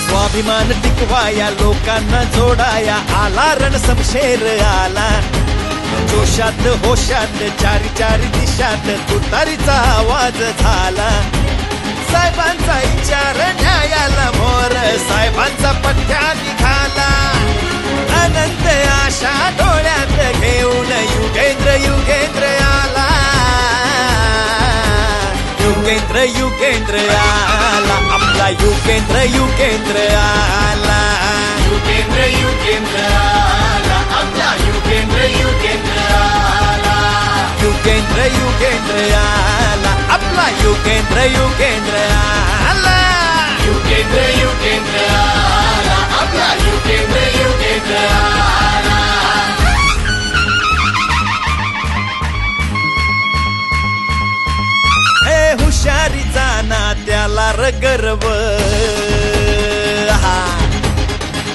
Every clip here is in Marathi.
स्वाभिमान टिकवाया लोकांना जोडाया आला रणसमशेर आला जोशात होशात चारी चारी दिशात तुतारीचा आवाज झाला साहेबांचा विचार न्यायाला मोर साहेबांचा पट्ट्या निघाला अनंत आशा डोळ्यात घेऊन युगेंद्र युगेंद्र आला युगेंद्र युगेंद्र आला आपला युगेंद्र युगेंद्र आला युगेंद्र युगेंद्र आला आपला युगेंद्र युगेंद्र आला युगेंद्र युगेंद्र आला आपला युगेंद्र युगेंद्र आला युगेंद्र युगेंद्र आला आपला युगेंद्र युगेंद्र आला हे हुशारीचा ना त्याला र गर्व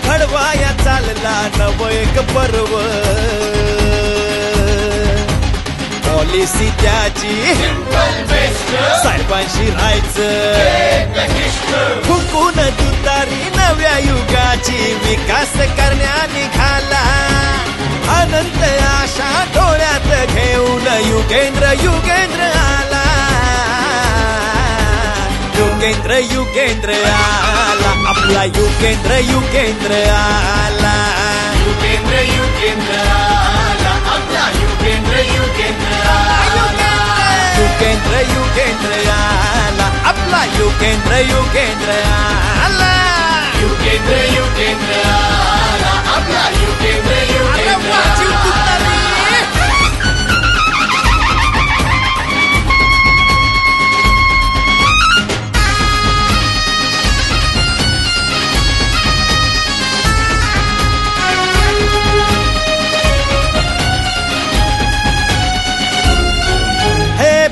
घडवाया चालला नव एक पर्व पॉलिसी त्याची साहेबांशी राहायचं फुंकून तुतारी नव्या युगाची विकास करण्या निघाला अनंत आशा डोळ्यात घेऊन युगेंद्र युगेंद्र आला युगेंद्र युगेंद्र आला आपला युगेंद्र युगेंद्र आला युगेंद्र युगेंद्र आला आपला युगेंद्र युगेंद्र आला युगेंद्र युगेंद्र आला आपला युगेंद्र युगेंद्र आला युगेंद्र युगेंद्र आला आपला युगेंद्र युगेंद्र आला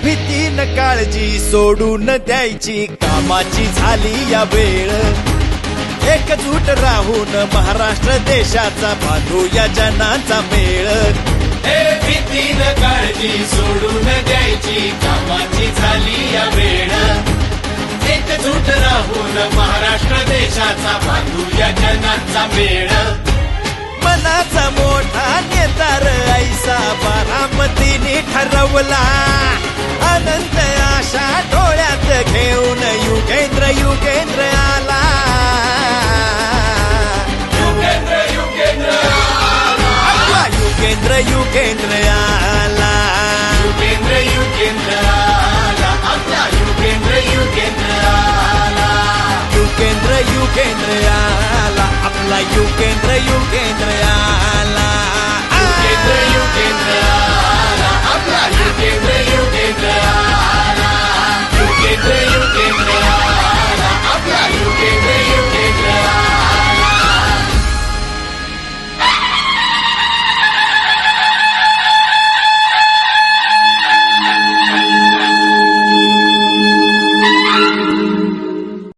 भीतीन काळजी सोडून द्यायची कामाची झाली या वेळ एकजूट राहून महाराष्ट्र देशाचा बांधू या जनाचा मेळ भीतीन काळजी सोडून द्यायची कामाची झाली या वेळ एकजूट राहून महाराष्ट्र देशाचा बांधू या जनाचा मेळ मनाचा मोठा नेतार ऐसा बारामतीने ठरवला अनंत आशा डोळ्यात घेऊन युगेंद्र युगेंद्र आला युगेंद्र युगेंद्र आला आपला युगेंद्र युगेंद्र आला युगेंद्र युगेंद्र आला आपला युगेंद्र युगेंद्र आला युगेंद्र युगेंद्र आला आपला युगेंद्र युगेंद्र आला युगेंद्र युगेंद्र आला आपला युगेंद्र युगेंद्र